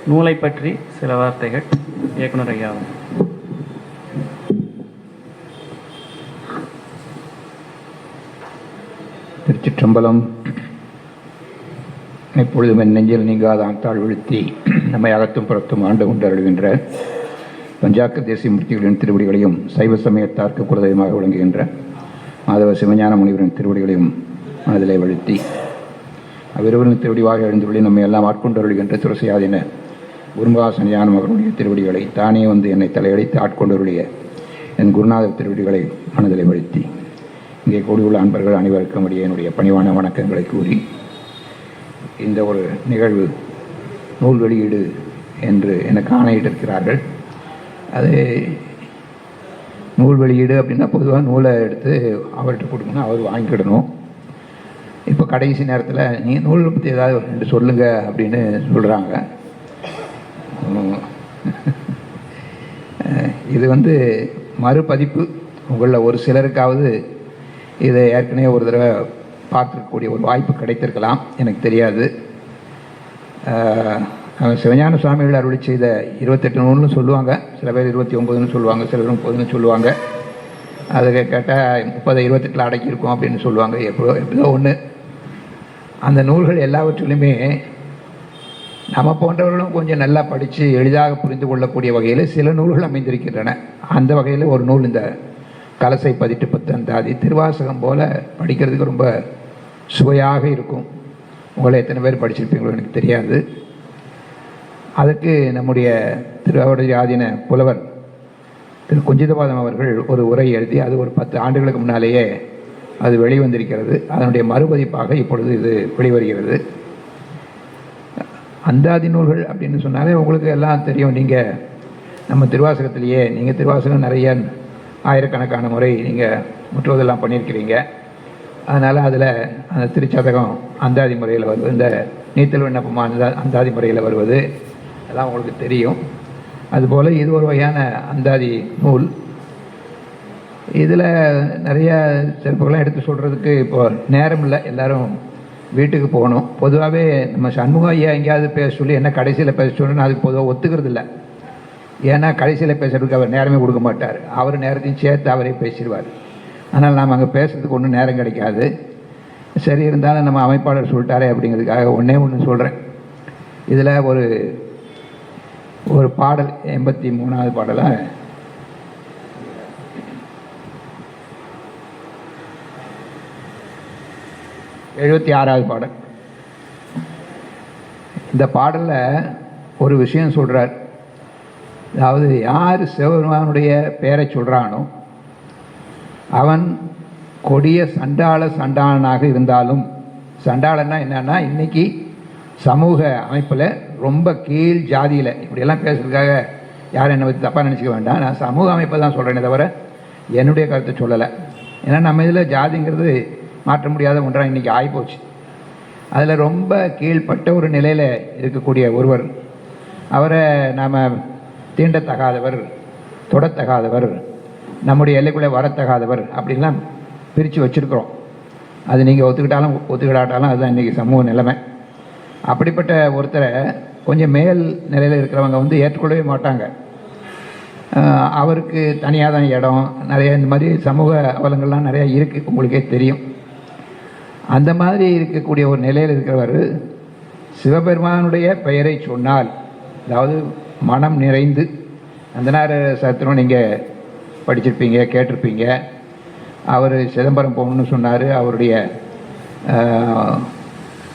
நூலை பற்றி சில வார்த்தைகள் இயக்குனர் ஐயாவும். திருச்சிற்றம்பலம். எப்பொழுதும் என் நெஞ்சில் நீங்காத ஆத்தாள் விழுத்தி நம்மை அகத்தும் புறத்தும் ஆண்டு கொண்டு அருள்கின்ற பஞ்சாக்க தேசிய மூர்த்திகளின் திருவடிகளையும் சைவ சமயத்தார்க்கு குலதெய்வமாக விளங்குகின்ற மாதவ சிவஞான முனிவரின் திருவடிகளையும் மனதிலே வழுத்தி அவ்விருவரின் திருவடிவாக எழுந்துள்ளி நம்மை எல்லாம் ஆட்கொண்டு அருள்கின்ற துரசியாதின குருமகாசன் ஞான மகனுடைய திருவடிகளை தானே வந்து என்னை தலையடித்து ஆட்கொண்டருடைய என் குருநாதர் திருவடிகளை மனதிலே வழுத்தி இங்கே கூடியுள்ள அன்பர்கள் அனைவருக்கும் இடையே என்னுடைய பணிவான வணக்கங்களை கூறி இந்த ஒரு நிகழ்வு நூல் வெளியீடு என்று எனக்கு ஆணையிட்டிருக்கிறார்கள். அது நூல் வெளியீடு அப்படின்னா பொதுவாக நூலை எடுத்து அவர்கிட்ட கொடுக்கணும், அவர் வாங்கிக்கிடணும். இப்போ கடைசி நேரத்தில் நீ நூலை பற்றி ஏதாவது ரெண்டு சொல்லுங்க அப்படின்னு சொல்கிறாங்க. இது மறுபதிப்பு. உங்களில் ஒரு சிலருக்காவது இதை ஏற்கனவே ஒரு தடவை பார்க்கக்கூடிய ஒரு வாய்ப்பு கிடைத்திருக்கலாம், எனக்கு தெரியாது. சிவஞான சுவாமிகள் அருளி செய்த 28 நூல்னு சொல்லுவாங்க, சில பேர் 29ன்னு சொல்லுவாங்க, சில பேர் 30ன்னு சொல்லுவாங்க. அதுக்கு கேட்டால் 30 28 அடக்கியிருக்கோம் அப்படின்னு சொல்லுவாங்க. எப்படியோ ஒன்று. அந்த நூல்கள் எல்லாவற்றிலுமே நம்ம போன்றவர்களும் கொஞ்சம் நல்லா படித்து எளிதாக புரிந்து கொள்ளக்கூடிய வகையில் சில நூல்கள் அமைந்திருக்கின்றன. அந்த வகையில் ஒரு நூல் இந்த கலசை 18 அந்தாதி. திருவாசகம் போல் படிக்கிறதுக்கு ரொம்ப சுவையாக இருக்கும். உங்களை எத்தனை பேர் படிச்சிருப்பீங்களோ எனக்கு தெரியாது. அதுக்கு நம்முடைய திருவாவடுதுறை ஆதீன புலவர் திரு குஞ்சிதபாதம் அவர்கள் ஒரு உரை எழுதி அது ஒரு 10 ஆண்டுகளுக்கு முன்னாலேயே அது வெளிவந்திருக்கிறது. அதனுடைய மறுபதிப்பாக இப்பொழுது இது வெளிவருகிறது. அந்தாதி நூல்கள் அப்படின்னு சொன்னாலே உங்களுக்கு எல்லாம் தெரியும். நீங்கள் நம்ம திருவாசகத்திலேயே நீங்கள் திருவாசகம் நிறைய ஆயிரக்கணக்கான முறை நீங்கள் முற்றுவதெல்லாம் பண்ணியிருக்கிறீங்க. அதனால் அதில் அந்த திருச்சதகம் அந்தாதி முறையில் வருவது, இந்த நீத்தல் விண்ணப்பமாக அந்தாதி முறையில் வருவது எல்லாம் உங்களுக்கு தெரியும். அதுபோல் இது ஒரு வகையான அந்தாதி நூல். இதில் நிறைய சிறப்புகள்லாம் எடுத்து சொல்கிறதுக்கு இப்போ நேரம் இல்லை, எல்லோரும் வீட்டுக்கு போகணும். பொதுவாகவே நம்ம சண்முக ஐயா எங்கேயாவது பேச சொல்லி என்ன கடைசியில் பேச சொல்லணும்னு அதுக்கு பொதுவாக ஒத்துக்கிறது இல்லை. ஏன்னா கடைசியில் பேசுறதுக்கு அவர் நேரமே கொடுக்க மாட்டார். அவர் நேரத்தையும் சேர்த்து அவரே பேசிடுவார். ஆனால் நாம் அங்கே பேசுறதுக்கு ஒன்றும் நேரம் கிடைக்காது. சரி, இருந்தாலும் நம்ம அமைப்பாளர் சொல்லிட்டாரே அப்படிங்கிறதுக்காக ஒன்று சொல்கிறேன். இதில் ஒரு பாடல் 83வது பாடலாக பாடல். இந்த பாடலில் ஒரு விஷயம் சொல்கிறார். அதாவது யார் சிவபெருமானுடைய பெயரை சொல்கிறானோ அவன் கொடிய சண்டாளனாக இருந்தாலும், சண்டாளன்னா என்னன்னா இன்னைக்கு சமூக அமைப்பில் ரொம்ப கீழ் ஜாதியில் இப்படியெல்லாம் பேசுறதுக்காக யாரும் என்னை பற்றி தப்பாக நினச்சிக்க வேண்டாம். நான் சமூக அமைப்பை தான் சொல்கிறேனே தவிர என்னுடைய கருத்தை சொல்லலை. ஏன்னா நம்ம இதில் ஜாதிங்கிறது மாற்ற முடியாத ஒன்றாக இன்றைக்கி ஆகிப்போச்சு. அதில் ரொம்ப கீழ்பட்ட ஒரு நிலையில் இருக்கக்கூடிய ஒருவர், அவரை நாம் தீண்டத்தகாதவர், தொடத்தகாதவர், நம்முடைய எல்லைக்குள்ளே வரத்தகாதவர் அப்படின்லாம் பிரித்து வச்சுருக்கிறோம். அது நீங்கள் ஒத்துக்கிடாட்டாலும் அதுதான் இன்றைக்கி சமூக நிலைமை. அப்படிப்பட்ட ஒருத்தரை கொஞ்சம் மேல் நிலையில் இருக்கிறவங்க ஏற்றுக்கொள்ளவே மாட்டாங்க. அவருக்கு தனியாக தான் இடம், நிறைய இந்த மாதிரி சமூக அவலங்கள்லாம் நிறையா இருக்குது, உங்களுக்கே தெரியும். அந்த மாதிரி இருக்கக்கூடிய ஒரு நிலையில் இருக்கிறவர் சிவபெருமானுடைய பெயரை சொன்னால், அதாவது மனம் நிறைந்து, அந்த நேர சரித்திரம் நீங்கள் படிச்சிருப்பீங்க, கேட்டிருப்பீங்க. அவர் சிதம்பரம் போகணும்னு சொன்னார். அவருடைய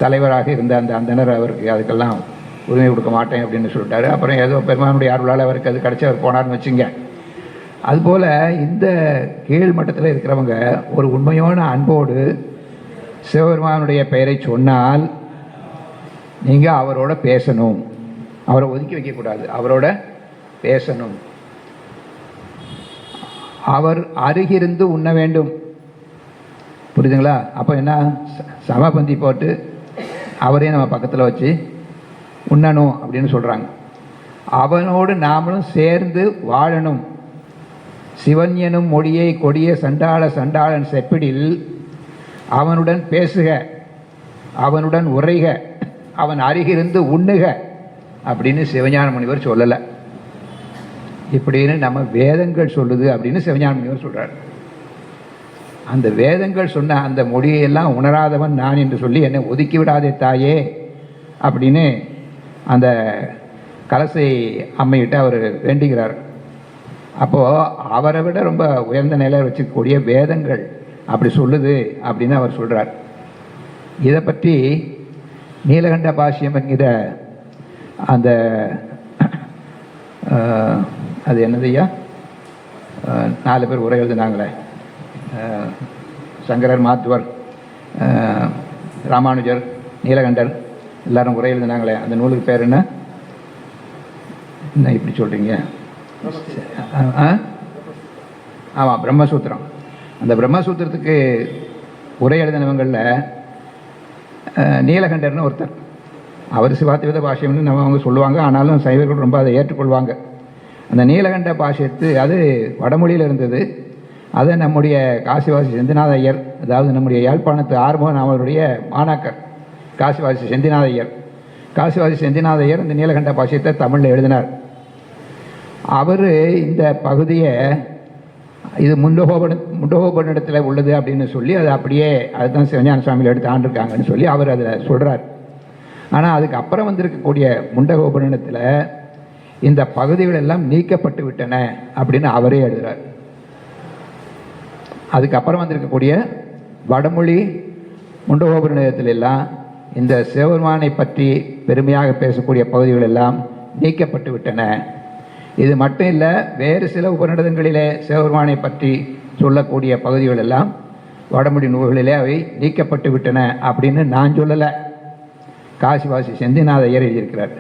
தலைவராக இருந்த அந்த அந்தனர் அவருக்கு அதுக்கெல்லாம் உரிமை கொடுக்க மாட்டேன் அப்படின்னு சொல்லிட்டாரு. அப்புறம் ஏதோ பெருமானுடைய அருளால் அவருக்கு அது கிடச்சி அவர் போனார்னு வச்சுங்க. அதுபோல் இந்த கீழ் மட்டத்தில் இருக்கிறவங்க ஒரு உண்மையான அன்போடு சிவபெருமானுடைய பெயரை சொன்னால் நீங்கள் அவரோட பேசணும், அவரை ஒதுக்கி வைக்கக்கூடாது, அவரோட பேசணும். அவர் அருகிருந்து உண்ண வேண்டும். புரியுதுங்களா? அப்போ என்ன, சமபந்தி போட்டு அவரையும் நம்ம பக்கத்தில் வச்சு உண்ணணும் அப்படின்னு சொல்கிறாங்க. அவனோடு நாமளும் சேர்ந்து வாழணும். சிவன் எனும் மொழியை கொடிய சண்டாளன் செப்பிடில் அவனுடன் பேசுக, அவனுடன் உரைக, அவன் அருகிருந்து உண்ணுக அப்படின்னு சிவஞான முனிவர் சொல்லலை. இப்படின்னு நம்ம வேதங்கள் சொல்லுது அப்படின்னு சிவஞான முனிவர் சொல்கிறார். அந்த வேதங்கள் சொன்ன அந்த மொழியெல்லாம் உணராதவன் நான் என்று சொல்லி என்னை ஒதுக்கி விடாதே தாயே அப்படின்னு அந்த கலசை அம்மையிட்ட அவர் வேண்டுகிறார். அப்போது அவரை விட ரொம்ப உயர்ந்த நிலையில் வச்சுக்கக்கூடிய வேதங்கள் அப்படி சொல்லுது அப்படின்னு அவர் சொல்கிறார். இதை பற்றி நீலகண்ட பாஷ்யம் என்கிற அந்த அது என்னதையா 4 பேர் உரை எழுதினாங்களே, சங்கரர், மாத்துவர், ராமானுஜர், நீலகண்டர் எல்லாரும் உரை எழுதினாங்களே, அந்த நூலுக்கு பேர் என்ன இப்படி சொல்கிறீங்க? ஆமாம், பிரம்மசூத்திரம். அந்த பிரம்மசூத்திரத்துக்கு உரை எழுதினவங்களில் நீலகண்டர்னு ஒருத்தர். அவர் சிவாத்வித பாஷ்யம்னு நம்ம அவங்க சொல்லுவாங்க. ஆனாலும் சைவர்கள் ரொம்ப அதை ஏற்றுக்கொள்வாங்க. அந்த நீலகண்ட பாஷ்யத்து அது வடமொழியில் இருந்தது. அதை நம்முடைய காசிவாசி செந்திநாத ஐயர், அதாவது நம்முடைய யாழ்ப்பாணத்து ஆறுமுகன் அவருடைய மாணாக்கர் காசிவாசி செந்திநாத ஐயர். காசிவாசி செந்திநாத ஐயர் இந்த நீலகண்ட பாஷ்யத்தை தமிழில் எழுதினார். அவர் இந்த பகுதியை இது முண்டகோபனிடத்தில் உள்ளது அப்படின்னு சொல்லி அதை அப்படியே அதுதான் சிவஞான சுவாமியில் எடுத்து ஆண்டிருக்காங்கன்னு சொல்லி அவர் அதில் சொல்கிறார். ஆனால் அதுக்கு அப்புறம் வந்திருக்கக்கூடிய முண்டகோபனிடத்தில் இந்த பகுதிகள் எல்லாம் நீக்கப்பட்டு விட்டன அப்படின்னு அவரே எழுதுகிறார். அதுக்கப்புறம் வந்திருக்கக்கூடிய வடமொழி முண்டகோபனிடத்தில் எல்லாம் இந்த சிவபெருமானை பற்றி பெருமையாக பேசக்கூடிய பகுதிகள் எல்லாம் நீக்கப்பட்டு விட்டன. இது மட்டும் இல்லை, வேறு சில உபநிடதங்களிலே சிவபெருமானை பற்றி சொல்லக்கூடிய பகுதிகள் எல்லாம் வடமொழி நூல்களிலே அவை நீக்கப்பட்டு விட்டன அப்படின்னு நான் சொல்லலை, காசிவாசி செந்திநாத ஐயர் எழுதியிருக்கிறார்.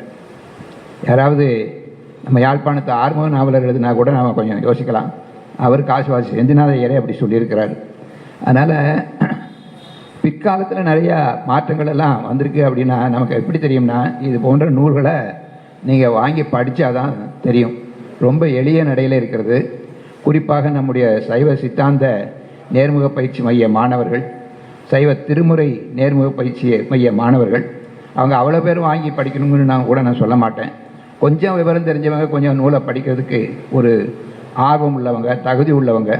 யாராவது நம்ம யாழ்ப்பாணத்து ஆறுமுக நாவலர் எழுதினா கூட நாம் கொஞ்சம் யோசிக்கலாம். அவர் காசிவாசி செந்திநாத ஐயரே அப்படி சொல்லியிருக்கிறார். அதனால் பிற்காலத்தில் நிறையா மாற்றங்கள் எல்லாம் வந்திருக்கு. அப்படின்னா நமக்கு எப்படி தெரியும்னா, இது போன்ற நூல்களை நீங்கள் வாங்கி படித்தாதான் தெரியும். ரொம்ப எளிய நடையில் இருக்கிறது. குறிப்பாக நம்முடைய சைவ சித்தாந்த நேர்முக பயிற்சி மைய மாணவர்கள், சைவ திருமுறை நேர்முக பயிற்சி மைய மாணவர்கள், அவங்க அவ்வளோ பேரும் வாங்கி படிக்கணும்னு நான் சொல்ல மாட்டேன். கொஞ்சம் விவரம் தெரிஞ்சவங்க, கொஞ்சம் நூலை படிக்கிறதுக்கு ஒரு ஆர்வம் உள்ளவங்க, தகுதி உள்ளவங்க,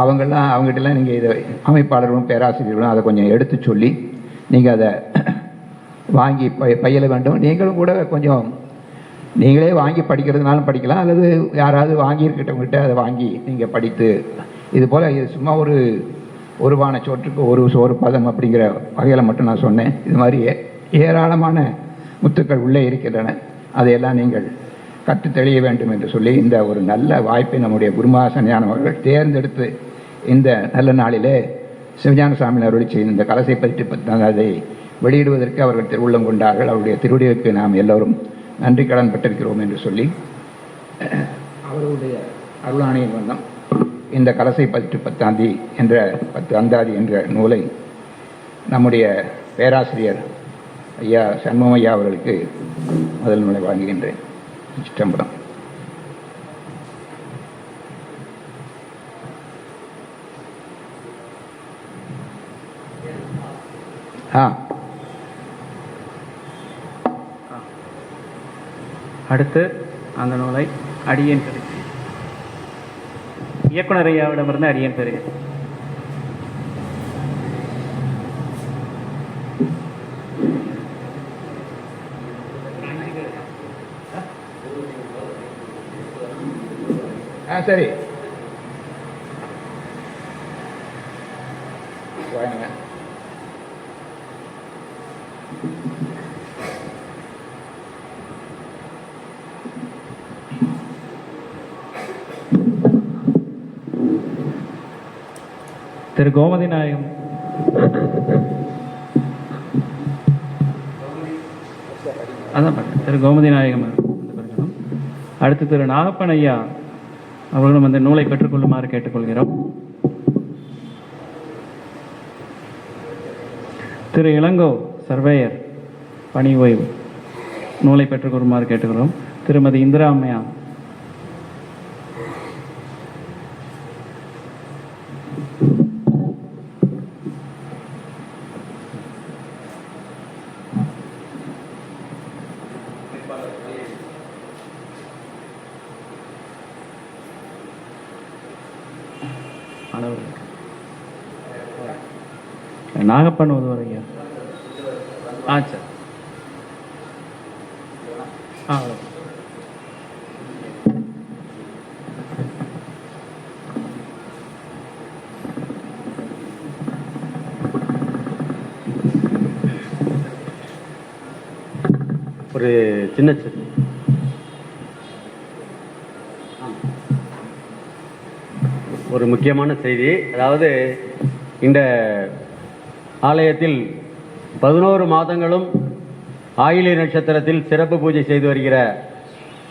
அவங்ககிட்டலாம் நீங்கள் இதை அமைப்பாளர்களும் பேராசிரியர்களும் அதை கொஞ்சம் எடுத்து சொல்லி நீங்கள் அதை வாங்கி பயில வேண்டும். நீங்களும் கூட கொஞ்சம் நீங்களே வாங்கி படிக்கிறதுனாலும் படிக்கலாம், அல்லது யாராவது வாங்கியிருக்கிட்டவங்ககிட்ட அதை வாங்கி நீங்கள் படித்து இது போல் இது சும்மா ஒரு பானை சோற்றுக்கு ஒரு சோறு பதம் அப்படிங்கிற வகையில் மட்டும் நான் சொன்னேன். இது மாதிரி ஏராளமான முத்துக்கள் உள்ளே இருக்கின்றன. அதையெல்லாம் நீங்கள் கற்று தெளிய வேண்டும் என்று சொல்லி இந்த ஒரு நல்ல வாய்ப்பை நம்முடைய குருமஹா ஞானவர்கள் தேர்ந்தெடுத்து இந்த நல்ல நாளிலே சிவஞான சாமி அருளி செய்த இந்த கலசை பற்றி அதை வெளியிடுவதற்கு அவர்கள் திருவுள்ளம் கொண்டார்கள். அவருடைய திருவடிக்கு நாம் எல்லோரும் நன்றி கடன் பட்டிருக்கிறோம் என்று சொல்லி அவருடைய அருளாணையின் வண்ணம் இந்த கலசை 10 என்ற 10 அந்தாதி என்ற நூலை நம்முடைய பேராசிரியர் ஐயா சண்முகம் ஐயா அவர்களுக்கு முதல் நூலை வாங்குகின்றேன். சிற்றம்பலம். அடுத்து அந்த நூலை அடியேன் பெறுகிறேன். இயக்குனர் ஐயாவிடமிருந்து அடியேன் பெறுகிறேன். சரி வாங்க. திரு கோமதி நாயகம் அதான் திரு கோமதி நாயகம் அடுத்து திரு நாகப்பன் ஐயா அவர்களும் அந்த நூலை பெற்றுக்கொள்ளுமாறு கேட்டுக்கொள்கிறோம். திரு இளங்கோ சர்வேயர் பணி ஓய்வு நூலை பெற்றுக்கொள்ளுமாறு கேட்டுக்கொள்கிறோம். திருமதி இந்திரா அம்மையா மாணவர்களுக்கு. நாகப்பன் ஓதுவார் ஐயா. சரி. அவ்வளோ. ஒரு சின்ன ஒரு முக்கியமான செய்தி. அதாவது இந்த ஆலயத்தில் 11 மாதங்களும் ஆயில்ய நட்சத்திரத்தில் சிறப்பு பூஜை செய்து வருகிற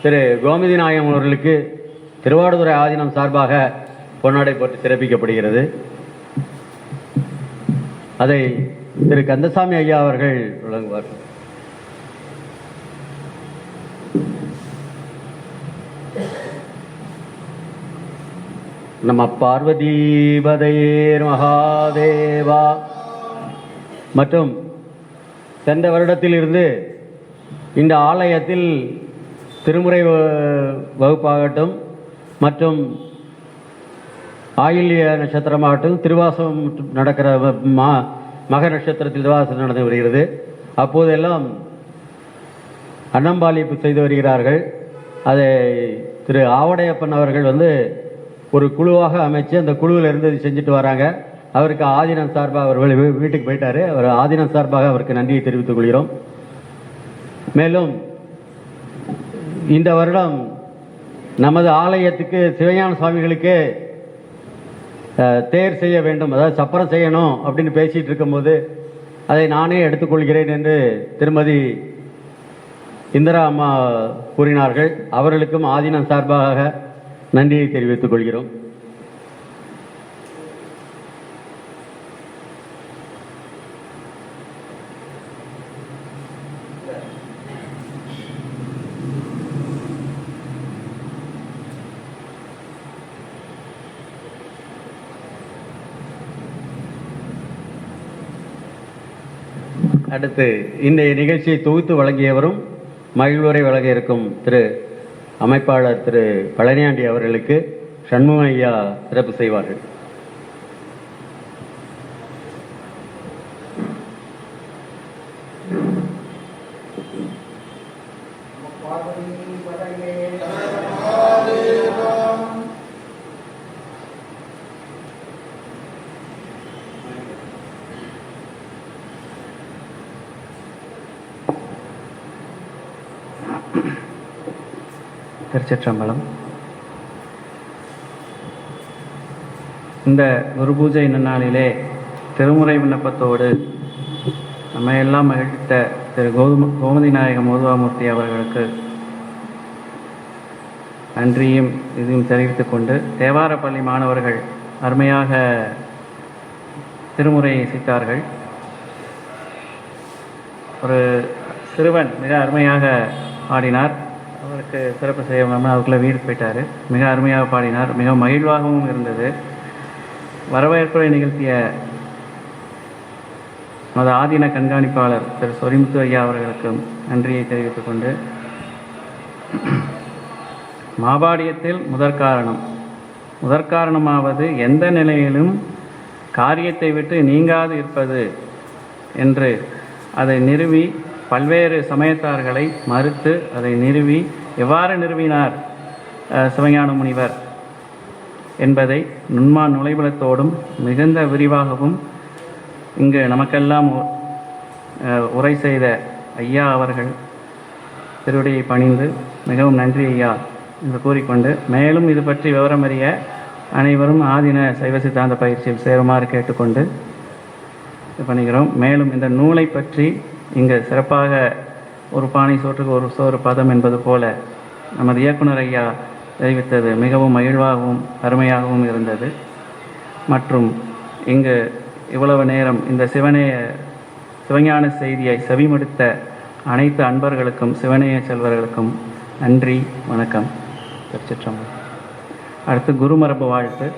திரு கோமதி நாயகம் அவர்களுக்கு திருவாவடுதுறை ஆதீனம் சார்பாக பொன்னாடை போட்டு சிறப்பிக்கப்படுகிறது. அதை திரு கந்தசாமி ஐயா அவர்கள் வழங்குவார். நம பார்வதீபதையேர் மகாதேவா. மற்றும் சென்ற வருடத்தில் இருந்து இந்த ஆலயத்தில் திருமுறை வகுப்பாகட்டும் மற்றும் ஆயில்ய நட்சத்திரமாகட்டும் திருவாசம் நடக்கிற மக நட்சத்திரத்தில் திருவாசம் நடந்து வருகிறது. அப்போதெல்லாம் அன்னம்பாளிப்பு செய்து வருகிறார்கள். அதை திரு ஆவடையப்பன் அவர்கள் ஒரு குழுவாக அமைச்சு அந்த குழுவில் இருந்து செஞ்சுட்டு வராங்க. அவருக்கு ஆதீனம் சார்பாக அவர் வீட்டுக்கு போயிட்டாரு. அவர் ஆதீனம் சார்பாக அவருக்கு நன்றியை தெரிவித்துக் கொள்கிறோம். மேலும் இந்த வருடம் நமது ஆலயத்துக்கு சிவஞான சுவாமிகளுக்கு தேர் செய்ய வேண்டும், அதாவது சப்பரம் செய்யணும் அப்படின்னு பேசிட்டு இருக்கும்போது அதை நானே எடுத்துக்கொள்கிறேன் என்று திருமதி இந்திரா அம்மா கூறினார்கள். அவர்களுக்கும் ஆதீனம் சார்பாக நன்றியை தெரிவித்துக் கொள்கிறோம். அடுத்து இந்த நிகழ்ச்சியை தொகுத்து வழங்கியவரும் மகிழ்வுரை வழங்க இருக்கும் திரு அமைப்பாளர் திரு பழனியாண்டி அவர்களுக்கு சண்முக ஐயா சிறப்பு செய்வார்கள். திருச்சிற்றம்பலம். இந்த குரு பூஜை நன்னாளிலே திருமுறை விண்ணப்பத்தோடு நம்ம எல்லாம் மகிழ்த்த திரு கோமதி நாயகம் ஓதுவாமூர்த்தி அவர்களுக்கு நன்றியும் இதையும் தெரிவித்துக் கொண்டு, தேவாரப்பள்ளி மாணவர்கள் அருமையாக திருமுறையை இசைத்தார்கள். ஒரு சிறுவன் மிக அருமையாக பாடினார். அவருக்கு சிறப்பு செய்யணும்னா அதுக்குள்ளே வீடு போயிட்டார். மிக அருமையாக பாடினார். மிக மகிழ்வாகவும் இருந்தது. வரவேற்புரை நிகழ்த்திய நமது ஆதீன கண்காணிப்பாளர் திரு சொரிமுத்து ஐயா அவர்களுக்கும் நன்றியை தெரிவித்துக் கொண்டு, மாபாடியத்தில் முதற்காரணமாவது எந்த நிலையிலும் காரியத்தை விட்டு நீங்காது இருப்பது என்று அதை நிறுவி பல்வேறு சமயத்தார்களை மறுத்து அதை நிறுவி எவ்வாறு நிறுவினார் சிவஞான முனிவர் என்பதை நுண்மான் நுழைபலத்தோடும் மிகுந்த விரிவாகவும் இங்கு நமக்கெல்லாம் உரை செய்த ஐயா அவர்கள் திருவடியை பணிந்து மிகவும் நன்றி ஐயா என்று கூறிக்கொண்டு, மேலும் இது பற்றி விவரம் அறிய அனைவரும் ஆதீன சைவ சித்தாந்த பயிற்சியில் சேருமாறு கேட்டுக்கொண்டு இது பண்ணுகிறோம். மேலும் இந்த நூலை பற்றி இங்கு சிறப்பாக ஒரு பானை சோற்றுக்கு ஒரு சோறு பதம் என்பது போல நமது இயக்குனர் ஐயா தெரிவித்தது மிகவும் மகிழ்வாகவும் அருமையாகவும் இருந்தது. மற்றும் இங்கு இவ்வளவு நேரம் இந்த சிவஞான செய்தியை செவிமடுத்த அனைத்து அன்பர்களுக்கும் சிவநேய செல்வர்களுக்கும் நன்றி, வணக்கம். திருச்சிற்றம்பலம். அடுத்து குருமரபு வாழ்த்து.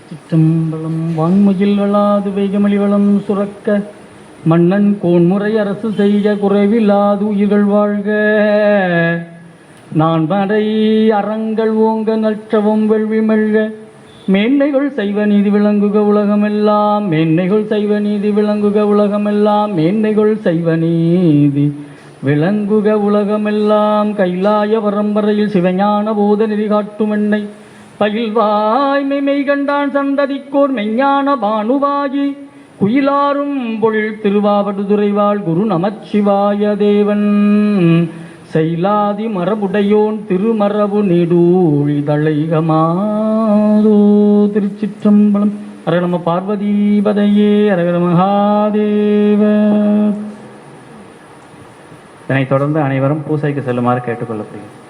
சிற்றம்பலம் வான்முகில் வளாது வைகமலி வளம் சுரக்க மன்னன் கோன்முறை அரசு செய்ய குறைவில்லாது உயிர்கள் வாழ்க. நான் வரை அறங்கள் ஓங்க நற்றவும் வெள்வி மெல்க மேன்மைகள் செய்வ நீதி விளங்குக உலகமெல்லாம் மேன்மைகள் செய்வ நீதி விளங்குக உலகமெல்லாம் மேன்மைகள் செய்வ நீதி விளங்குக உலகமெல்லாம். கைலாய பரம்பரையில் சிவஞான போத நெறி காட்டும் என்னை பயில்வாய்மை மெய் கண்டான் சந்ததிக்கோர் மெஞ்ஞான பானுவாகி குயிலாரும் பொழில் திருவாவடுதுறைவாள் குரு நமச்சிவாய தேவன் செயலாதி மரபுடையோன் திருமரபு நீடூழி தழைகமாதோ. திருச்சிற்றம்பலம். அரகர நம பார்வதீபதையே அரகர மகாதேவ. இதனைத் தொடர்ந்து அனைவரும் பூசைக்கு செல்லுமாறு கேட்டுக்கொள்ளப்படுகிறது.